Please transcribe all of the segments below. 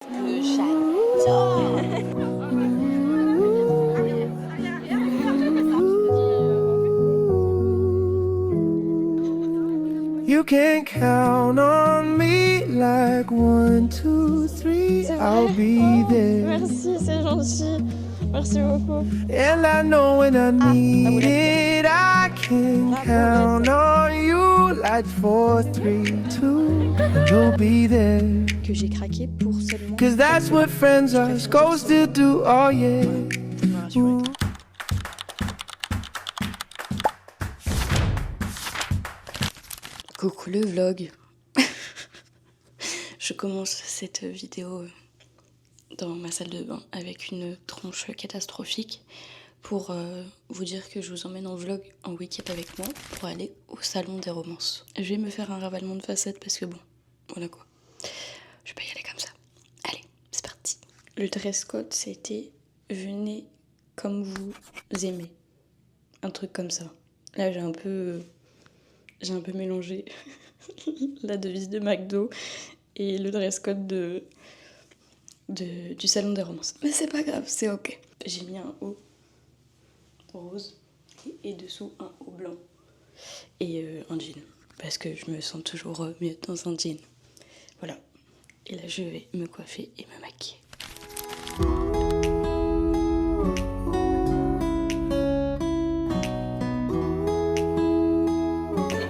Que j'adore. You can count on me like 1, 2, 3, I'll be there. Merci, c'est gentil. Merci beaucoup. And I know when I need it, I can count on you like 4, 3, 2, you'll be there. Que j'ai craqué pour seulement. Cause that's what friends are supposed to do, oh yeah. Ooh. Coucou le vlog. Je commence cette vidéo dans ma salle de bain avec une tronche catastrophique pour vous dire que je vous emmène en vlog en week-end avec moi pour aller au salon des romances. Je vais me faire un ravalement de facettes parce que bon, voilà quoi. Je vais pas y aller comme ça. Allez, c'est parti. Le dress code c'était venez comme vous aimez. Un truc comme ça. Là j'ai un peu mélangé la devise de McDo et le dress code du salon des romances. Mais c'est pas grave, c'est ok. J'ai mis un haut rose et dessous un haut blanc et un jean. Parce que je me sens toujours mieux dans un jean. Voilà. Et là je vais me coiffer et me maquiller.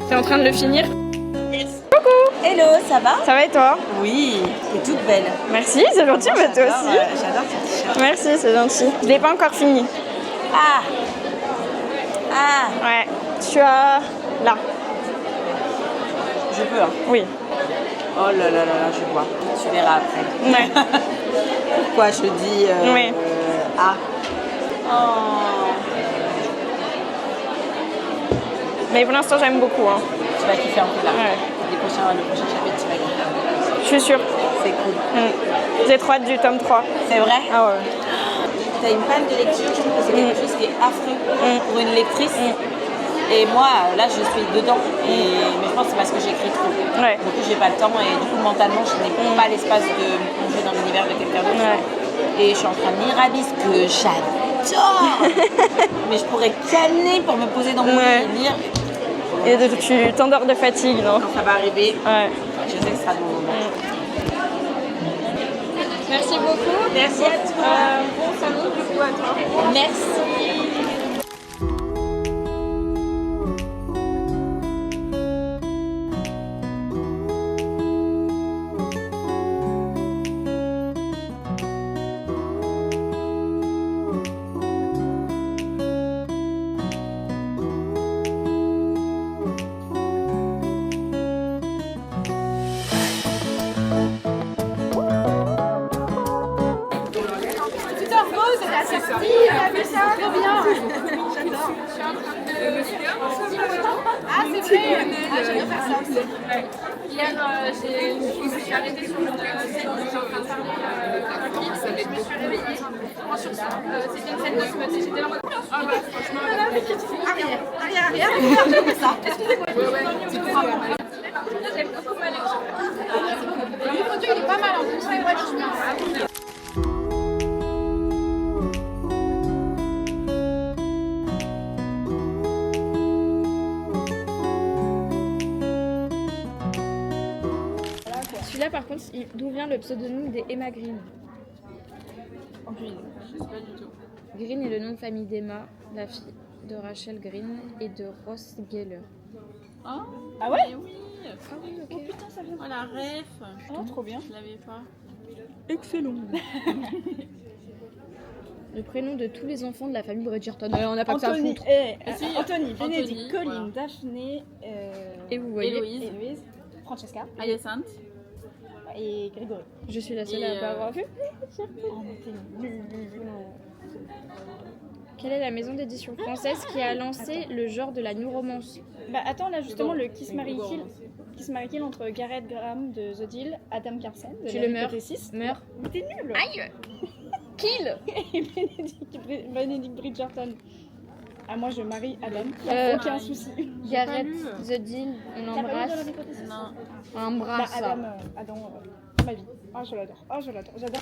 T'es en train de le finir? Coucou! Hello, ça va? Ça va et toi? Oui, t'es toute belle. Merci, c'est gentil, mais toi aussi. J'adore ton t-shirt. Merci, c'est gentil. Je l'ai pas encore fini. Ah! Ah! Ouais, tu as là. Je peux, hein? Oui. Oh là là là là, je vois. Tu verras après. Ouais. Pourquoi je dis Oui. ah? Oh! Mais pour l'instant, j'aime beaucoup. Hein. Tu vas kiffer un peu là. Ouais. Le prochain chapitre, tu vas kiffer. Je suis sûre. C'est cool. J'ai trop hâte du tome 3. C'est vrai? Ah ouais. T'as une panne de lecture, je trouve que c'est quelque chose qui est affreux pour une lectrice. Et moi, là, je suis dedans. Mais je pense que c'est parce que j'écris trop. Ouais. Du coup, j'ai pas le temps et du coup, mentalement, je n'ai pas l'espace de me plonger dans l'univers de quelqu'un d'autre. Ouais. Et je suis en train de lire Abyss, que j'adore. Mais je pourrais canner pour me poser dans mon lit et lire. Et tu t'endors de fatigue, non? Quand ça va arriver, Ouais. je sais que ce sera de mon moment. Merci beaucoup. Merci à toi. Bon salon, du coup, à toi. Merci. Ah c'est vrai. Ah j'aime faire ça aussi. Hier j'ai arrêté sur le scène, j'étais en train de parler à un clip et je me suis réveillée en sursaut. C'était une scène de smut et j'étais là en mode ah bah franchement arrière, j'ai fait ça. Excusez-moi. J'aime beaucoup ma lecture. Le produit il est pas mal en plus, c'est moi je suis. Celui-là, par contre, d'où vient le pseudonyme des Emma Green? Green est le nom de famille d'Emma, la fille de Rachel Green et de Ross Geller. Ah ouais? oui. Ah oui, ok. Oh putain, ça vient. Oh la ref. Oh, trop bien. Je l'avais pas. Excellent. Le prénom de tous les enfants de la famille Bridgerton. On n'a pas que ça à Anthony, foutre. Anthony, Bénédicte, Anthony, Colline, voilà. Daphné, Et vous voyez, Héloïse. Héloïse, Francesca Hyacinthe. et Grégory. je suis la seule Et, à pas avoir vu. Oh, mais t'es nul. Quelle est la maison d'édition française qui a lancé le genre de la new romance? Bah attends, là justement, le Kiss Mary Kill entre Gareth Graham de The Deal, Adam Carson de Tu la le meurs. Liberté 6. Meurs. Mais t'es nul. Aïe. Kill. Et Benedict Bridgerton. Ah moi je marie Adam, aucun souci. Gareth, The Deal, on T'as pas lu dans l'embrasse. la Liberté 6? Non. On l'embrasse. Bah, Adam, ma vie. Ah, je l'adore. Ah, je l'adore. J'adore.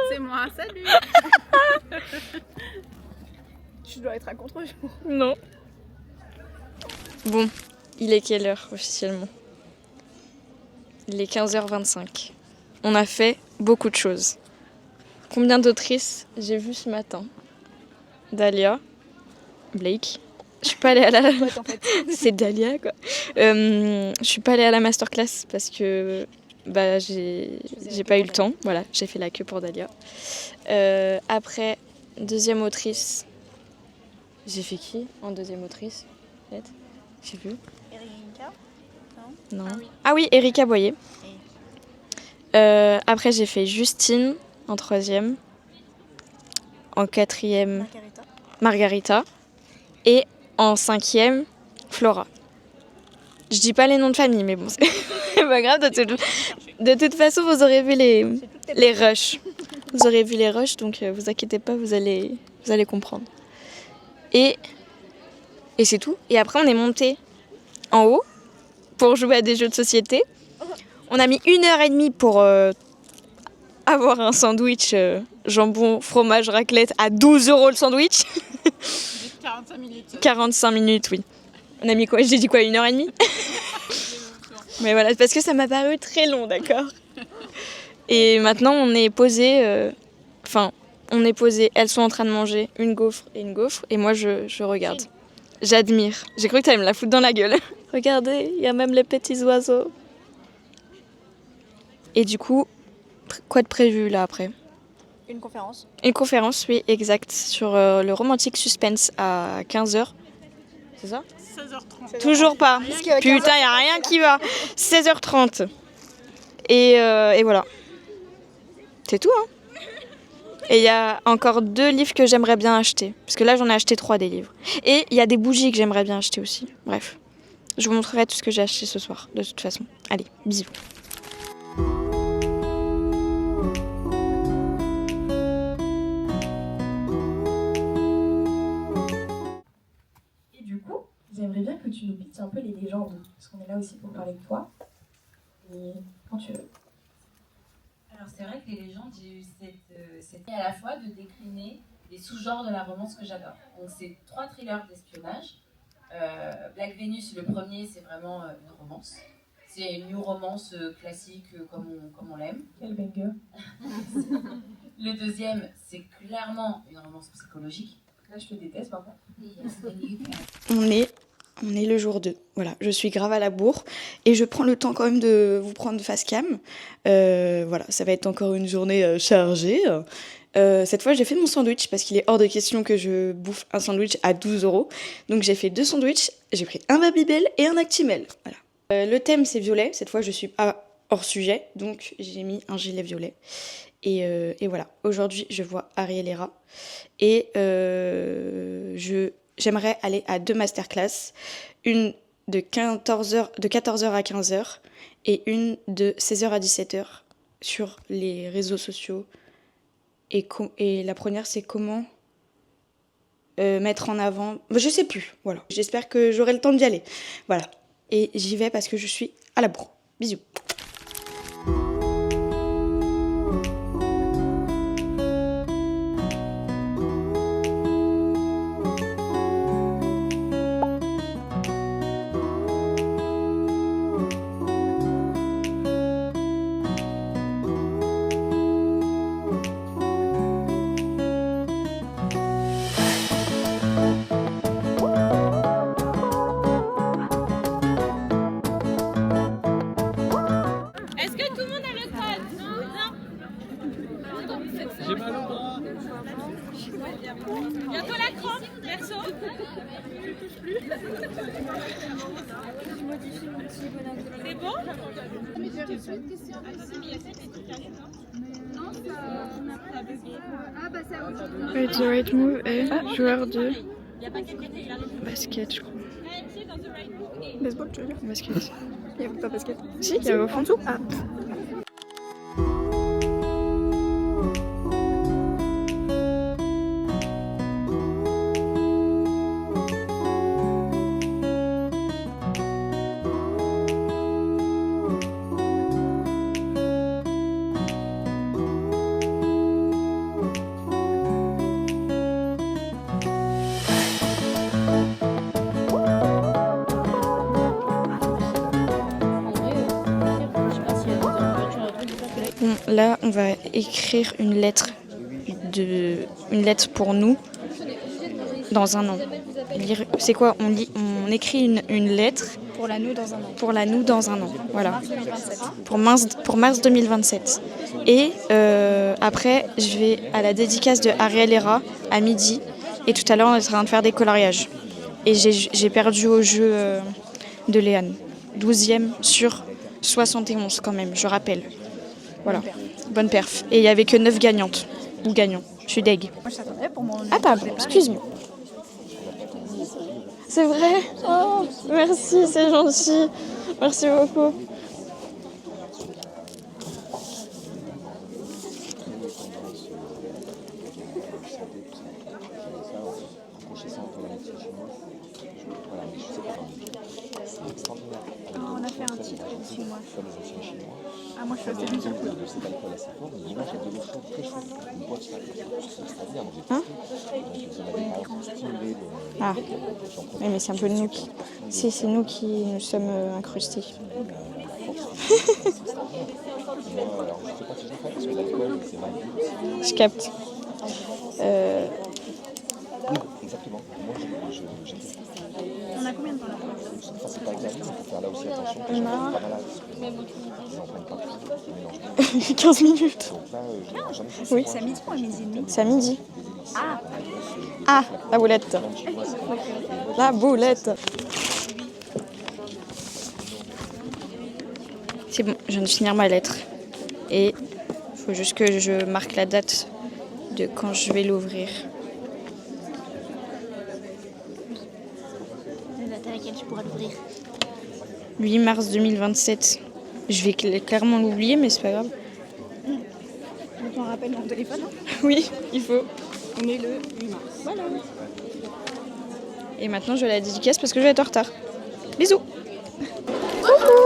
C'est moi, salut. Tu dois être à contre-jour. Non. Bon, il est quelle heure officiellement? Il est 15h25. On a fait beaucoup de choses. Combien d'autrices j'ai vues ce matin? Dalia, Blake. Je suis pas allée à la... C'est Dalia quoi. Je suis pas allée à la masterclass parce que bah, j'ai pas eu le temps. Voilà, j'ai fait la queue pour Dalia. Après, deuxième autrice. J'ai fait qui en deuxième autrice? Peut-être. Je sais plus. Erika? Non. Ah oui, Erika Boyer. Après, j'ai fait Justine en troisième. En quatrième, Margarita. Et en cinquième, Flora. Je dis pas les noms de famille, mais bon, c'est pas grave. De toute façon, vous aurez vu les rushs. Vous aurez vu les rushs, donc vous inquiétez pas, vous allez comprendre. Et c'est tout. Et après, on est monté en haut pour jouer à des jeux de société. On a mis 1h30 pour avoir un sandwich jambon, fromage, raclette à 12 € le sandwich. 45 minutes. 45 minutes, oui. On a mis quoi? J'ai dit quoi, 1h30? Mais voilà, parce que ça m'a paru très long, d'accord? Et maintenant, on est posé. On est posé. Elles sont en train de manger une gaufre, et moi, je regarde. J'admire. J'ai cru que t'allais me la foutre dans la gueule. Regardez, il y a même les petits oiseaux. Et du coup, quoi de prévu là après? Une conférence. Une conférence, oui, exact, sur le romantique suspense à 15h. C'est ça? 16h30. Toujours pas. Putain, il n'y a rien qui va. 16h30. Et voilà. C'est tout, hein. Et il y a encore 2 livres que j'aimerais bien acheter. Parce que là, j'en ai acheté 3 des livres. Et il y a des bougies que j'aimerais bien acheter aussi. Bref. Je vous montrerai tout ce que j'ai acheté ce soir, de toute façon. Allez, bisous. Et du coup, j'aimerais bien que tu nous pitches un peu les légendes. Parce qu'on est là aussi pour parler de toi. Et quand tu veux. Alors c'est vrai que les légendes, j'ai eu cette idée à la fois de décliner les sous-genres de la romance que j'adore. Donc c'est 3 thrillers d'espionnage. Black Venus, le premier, c'est vraiment une romance. C'est une new romance classique comme on l'aime. Quel banger. Le deuxième, c'est clairement une romance psychologique. Là, je te déteste par contre. On est le jour 2. Voilà, je suis grave à la bourre et je prends le temps quand même de vous prendre face cam. Voilà, ça va être encore une journée chargée. Cette fois, j'ai fait mon sandwich parce qu'il est hors de question que je bouffe un sandwich à 12 €. Donc j'ai fait 2 sandwichs, j'ai pris un Babybel et un Actimel. Voilà. Le thème, c'est violet. Cette fois, je suis pas hors sujet, donc j'ai mis un gilet violet. Et voilà, aujourd'hui, je vois Ariel Hera. Et j'aimerais aller à 2 masterclass, une de 14h à 15h et une de 16h à 17h sur les réseaux sociaux. Et la première, c'est comment mettre en avant... Je sais plus, voilà. J'espère que j'aurai le temps d'y aller. Voilà. Et j'y vais parce que je suis à la bourre. Bisous. Est-ce que tout le monde a le code? J'ai mal au bras. Bientôt la crampe, perso. C'est bon? The right move est joueur de basket, je crois. Baseball, tu veux dire? Basket. Il n'y avait pas basket. Si, il y avait au fond. En dessous. Ah. Là, on va écrire une lettre pour nous dans un an. C'est quoi? On écrit une lettre Pour la nous dans un an. pour la nous dans un an. Voilà. 2027. Pour mars 2027. Et après, je vais à la dédicace de Ariel Hera à midi. Et tout à l'heure, on est en train de faire des coloriages. Et j'ai perdu au jeu de Léane. 12e sur 71 quand même, je rappelle. Voilà. Bonne perf. Et il n'y avait que 9 gagnantes. Ou gagnants. Je suis deg. Moi, je t'attendais pour mon... Ah pardon, excuse-moi. C'est vrai? Oh, merci, c'est gentil. Merci beaucoup. On a fait un titre dessus, moi. Ah, moi, je suis assez musicale. Hein? Ah, oui, mais c'est un peu nous qui... Si, c'est nous qui nous sommes incrustés. Je capte. Exactement. On a combien de temps là? C'est pas examen, il faut faire là aussi attention. On a Pas malade. 15 minutes. Donc là, Oui. C'est à midi ou à midi et demi? C'est à midi. Ah, Ah, la boulette. La boulette. C'est bon, je viens de finir ma lettre. Et il faut juste que je marque la date de quand je vais l'ouvrir. la date à laquelle tu pourras l'ouvrir. 8 mars 2027. Je vais clairement l'oublier, mais c'est pas grave. Donc on rappelle mon téléphone, hein? Oui, il faut. On est le 8 mars. Voilà. Et maintenant, je vais à la dédicace parce que je vais être en retard. Bisous. Coucou.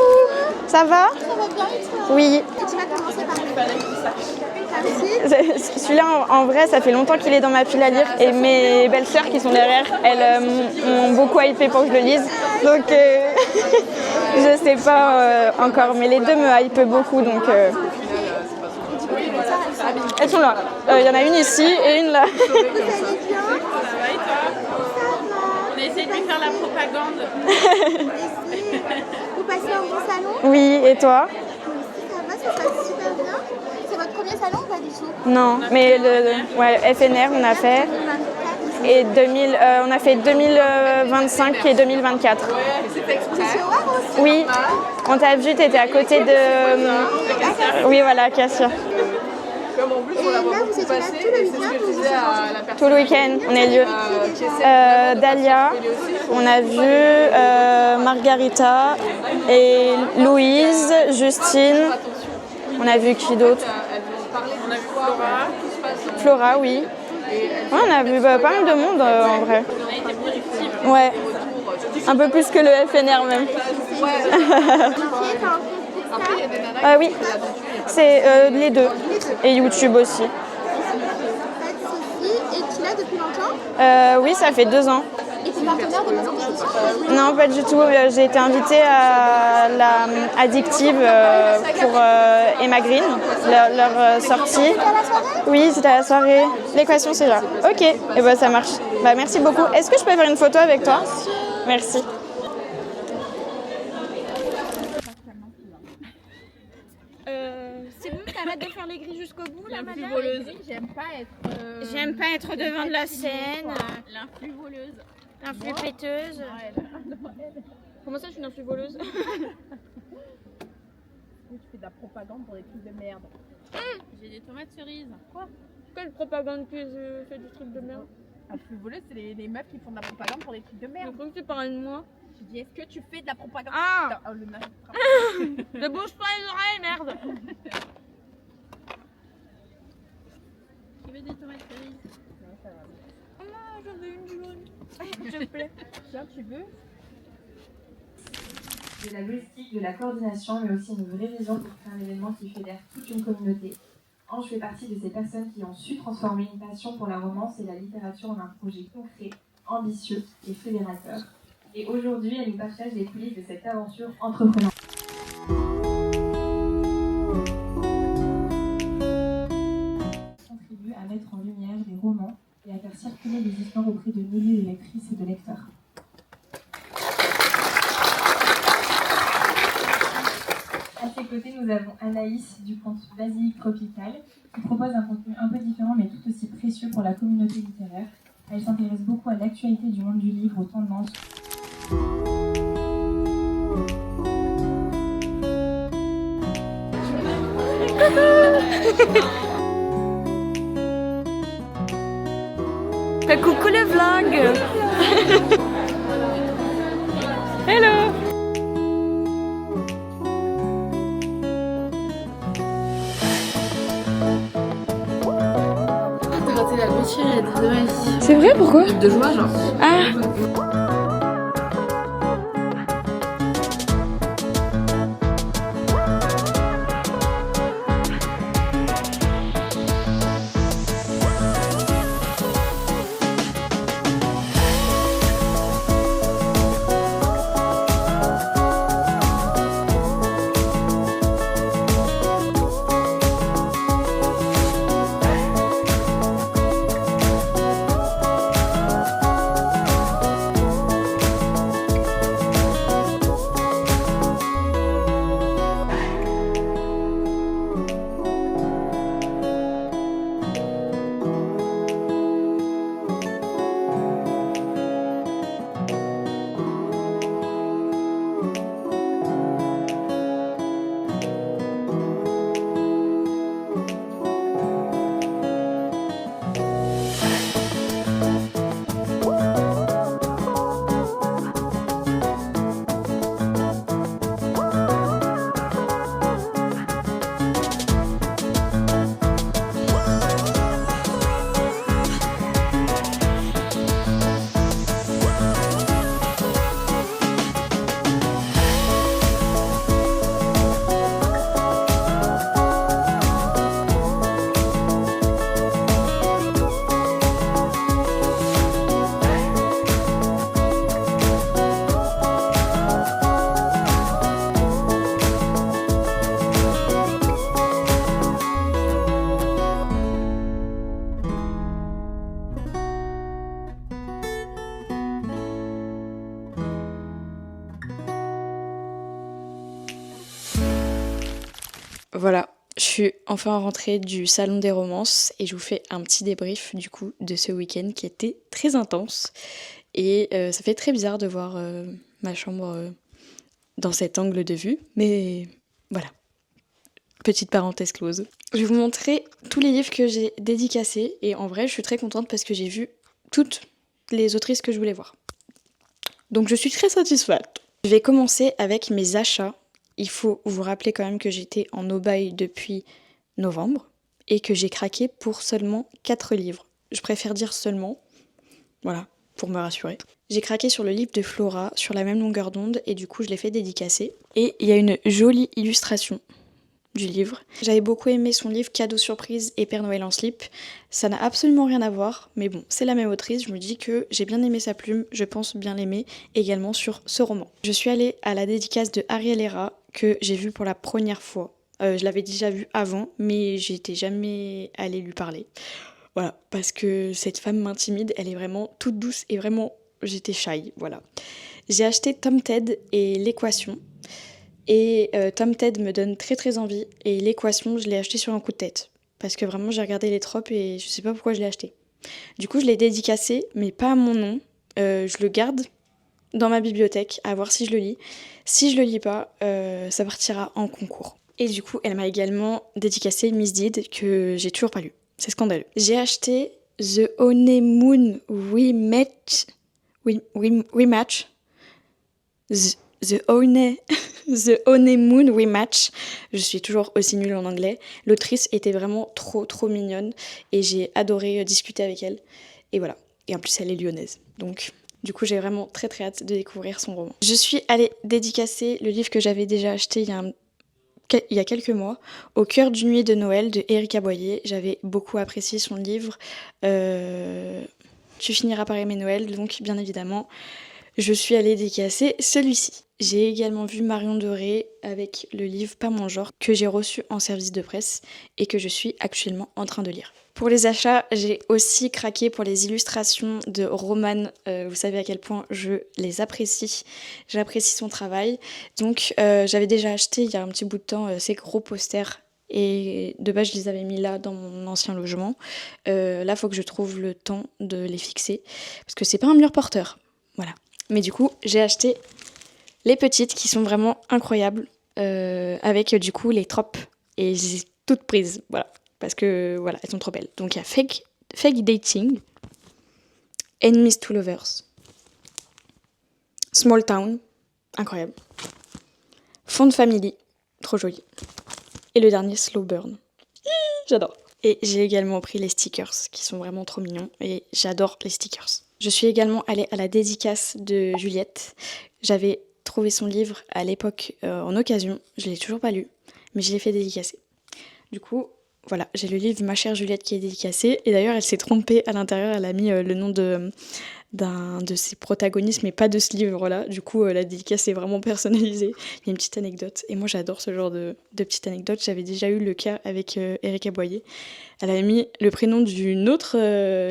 Ça va? Ça va bien et toi? Oui. Et tu vas commencer par Celui-là, en vrai, ça fait longtemps qu'il est dans ma pile à lire. Et mes belles-sœurs qui sont derrière, elles m'ont beaucoup hypé pour que je le lise. Donc, je sais pas encore. Mais les deux me hypent beaucoup. Donc, elles sont là. Il y en a une ici et une là. On a essayé de lui faire la propagande. Vous passez un bon salon? Oui, et toi? Ça va, ça se passe super bien. C'est votre premier salon ou pas du tout? Non, mais ouais, FNR, on a fait. Et on a fait 2025 et 2024. Oui, on t'a vu, t'étais à côté de... Oui, voilà, Cassia. Et là, vous étiez là tout le week-end ou vous êtes Tout le week-end, on est lieu. Dalia, on a vu Margarita et Louise, Justine. On a vu qui d'autre? On a vu Flora. Flora, oui. Ouais, on a vu pas mal de monde en vrai. On a été productive. Ouais, un peu plus que le FNR même. là? Oui, c'est les deux. Et YouTube aussi. Pas de soucis. Et tu l'as depuis longtemps? Oui, ça fait 2 ans. Et tu es partenaire de Maison d'édition? Non, pas du tout. J'ai été invitée à la Addictive pour Emma Green, leur sortie. C'était à la soirée? Oui, c'était à la soirée. L'équation, c'est là. Ok, et ben ça marche. Bah, merci beaucoup. Est-ce que je peux faire une photo avec toi? Merci. C'est bon, t'arrêtes de faire les grilles jusqu'au bout là, madame? J'aime pas être devant de la scène. l'influx voleuse. Influx péteuse. Comment ça, je suis une influx voleuse? Tu fais de la propagande pour des trucs de merde. J'ai des tomates cerises. Quoi? Quelle propagande que je fais du truc de merde? Influx voleuse, c'est les meufs qui font de la propagande pour des trucs de Je merde. crois que tu parles de moi. Je dis, est-ce que tu fais de la propagande? Ah! Oh, le mec. Ne bouge pas les oreilles, merde! Qui veut des tomates cerises? Non, ça va. Oh non, j'en veux une jaune. S'il te plaît. Tiens, tu veux? De la logistique, de la coordination, mais aussi une vraie vision pour créer un événement qui fédère toute une communauté. Ange fait partie de ces personnes qui ont su transformer une passion pour la romance et la littérature en un projet concret, ambitieux et fédérateur. Et aujourd'hui, elle nous partage les coulisses de cette aventure entreprenante. en lumière des romans et à faire circuler les histoires auprès de milliers de lectrices et de lecteurs. À ses côtés, nous avons Anaïs du compte Basilic Tropical, qui propose un contenu un peu différent mais tout aussi précieux pour la communauté littéraire. Elle s'intéresse beaucoup à l'actualité du monde du livre, aux tendances. Coucou le vlog. Hello. T'as raté la moitié, dommage. C'est vrai, pourquoi? De joie, genre. Ah. Voilà, je suis enfin rentrée du salon des romances et je vous fais un petit débrief du coup de ce week-end qui était très intense et ça fait très bizarre de voir ma chambre dans cet angle de vue, mais voilà, petite parenthèse close. Je vais vous montrer tous les livres que j'ai dédicacés et en vrai je suis très contente parce que j'ai vu toutes les autrices que je voulais voir. Donc je suis très satisfaite. Je vais commencer avec mes achats. Il faut vous rappeler quand même que j'étais en no-buy depuis novembre et que j'ai craqué pour seulement 4 livres. Je préfère dire seulement, voilà, pour me rassurer. J'ai craqué sur le livre de Flora, sur la même longueur d'onde, et du coup je l'ai fait dédicacer. Et il y a une jolie illustration du livre. J'avais beaucoup aimé son livre Cadeau surprise et Père Noël en slip. Ça n'a absolument rien à voir, mais bon, c'est la même autrice, je me dis que j'ai bien aimé sa plume, je pense bien l'aimer également sur ce roman. Je suis allée à la dédicace de Ariel Hera, que j'ai vue pour la première fois. Je l'avais déjà vue avant, mais j'étais jamais allée lui parler. Voilà, parce que cette femme m'intimide, elle est vraiment toute douce et vraiment, j'étais shy, voilà. J'ai acheté Tom Ted et l'équation. Et Tom Ted me donne très très envie et l'équation je l'ai acheté sur un coup de tête parce que vraiment j'ai regardé les tropes et je sais pas pourquoi je l'ai acheté. Du coup je l'ai dédicacé mais pas à mon nom, je le garde dans ma bibliothèque à voir si je le lis. Si je le lis pas, ça partira en concours. Et du coup elle m'a également dédicacé Miss Deed que j'ai toujours pas lu, c'est scandaleux. J'ai acheté The Honeymoon Rematch. The Honeymoon Rematch. Je suis toujours aussi nulle en anglais. L'autrice était vraiment trop mignonne et j'ai adoré discuter avec elle. Et voilà. Et en plus, elle est lyonnaise. Donc, du coup, j'ai vraiment très hâte de découvrir son roman. Je suis allée dédicacer le livre que j'avais déjà acheté il y a quelques mois, Au cœur d'une nuit de Noël de Erika Boyer. J'avais beaucoup apprécié son livre. Tu finiras par aimer Noël, donc bien évidemment, je suis allée dédicacer celui-ci. J'ai également vu Marion Doré avec le livre Pas mon genre que j'ai reçu en service de presse et que je suis actuellement en train de lire. Pour les achats, j'ai aussi craqué pour les illustrations de Roman. Vous savez à quel point je les apprécie. J'apprécie son travail. Donc j'avais déjà acheté il y a un petit bout de temps ces gros posters. Et de base, je les avais mis là dans mon ancien logement. Là, il faut que je trouve le temps de les fixer. Parce que c'est pas un mur porteur. Voilà. Mais du coup, j'ai acheté les petites qui sont vraiment incroyables. Avec du coup les tropes. Et je les ai toutes prises. Voilà. Parce que voilà, elles sont trop belles. Donc il y a Fake Dating, Enemies to Lovers, Small Town, incroyable, Fond Family, trop joli. Et le dernier, Slow Burn. J'adore. Et j'ai également pris les stickers qui sont vraiment trop mignons et j'adore les stickers. Je suis également allée à la dédicace de Juliette. J'avais trouvé son livre à l'époque en occasion. Je l'ai toujours pas lu, mais je l'ai fait dédicacer. Du coup, voilà, j'ai le livre Ma chère Juliette qui est dédicacé. Et d'ailleurs, elle s'est trompée à l'intérieur. Elle a mis le nom d'un de ses protagonistes, mais pas de ce livre-là. Du coup, la dédicace est vraiment personnalisée. Il y a une petite anecdote. Et moi, j'adore ce genre de petite anecdote. J'avais déjà eu le cas avec Erika Boyer. Elle avait mis le prénom d'une autre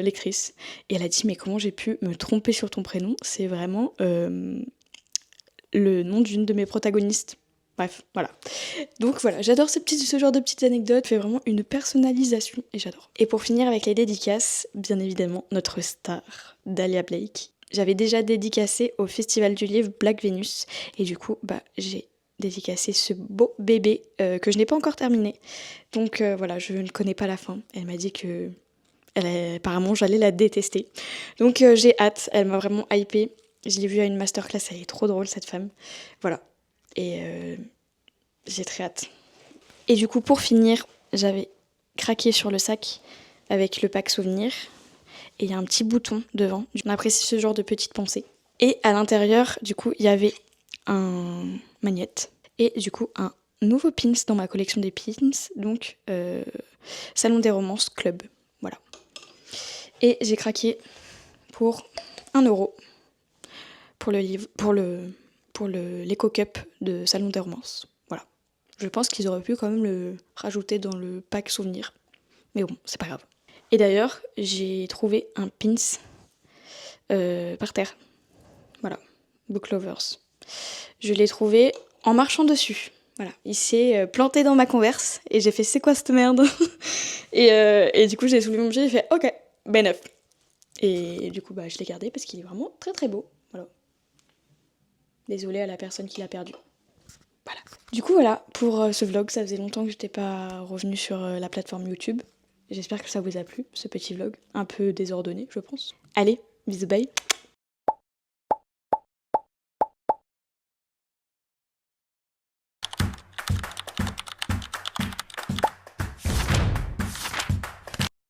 lectrice. Et elle a dit, mais comment j'ai pu me tromper sur ton prénom ? C'est vraiment le nom d'une de mes protagonistes. Bref, voilà. Donc voilà, j'adore ce genre de petites anecdotes. C'est vraiment une personnalisation et j'adore. Et pour finir avec les dédicaces, bien évidemment, notre star, Dahlia Blake. J'avais déjà dédicacé au Festival du Livre Black Venus. Et du coup, j'ai dédicacé ce beau bébé que je n'ai pas encore terminé. Donc voilà, je ne connais pas la fin. Elle m'a dit que apparemment j'allais la détester. Donc j'ai hâte, elle m'a vraiment hypée. Je l'ai vue à une masterclass, elle est trop drôle cette femme. Voilà. Et j'ai très hâte. Et du coup, pour finir, j'avais craqué sur le sac avec le pack souvenir. Et il y a un petit bouton devant. On apprécie ce genre de petites pensées. Et à l'intérieur, du coup, il y avait un magnète. Et du coup, un nouveau pins dans ma collection des pins. Donc, Salon des Romances Club. Voilà. Et j'ai craqué pour 1 € pour le livre, pour l'éco-cup de Salon des Romances. Voilà. Je pense qu'ils auraient pu quand même le rajouter dans le pack souvenir. Mais bon, c'est pas grave. Et d'ailleurs, j'ai trouvé un pins par terre. Voilà. Book Lovers. Je l'ai trouvé en marchant dessus. Voilà. Il s'est planté dans ma Converse et j'ai fait c'est quoi cette merde et du coup, j'ai soulevé mon pied et j'ai fait ok, ben neuf. Et du coup, je l'ai gardé parce qu'il est vraiment très très beau. Voilà. Désolée à la personne qui l'a perdu. Voilà. Du coup, voilà, pour ce vlog, ça faisait longtemps que j'étais pas revenue sur la plateforme YouTube. J'espère que ça vous a plu, ce petit vlog, un peu désordonné, je pense. Allez, bisous, bye.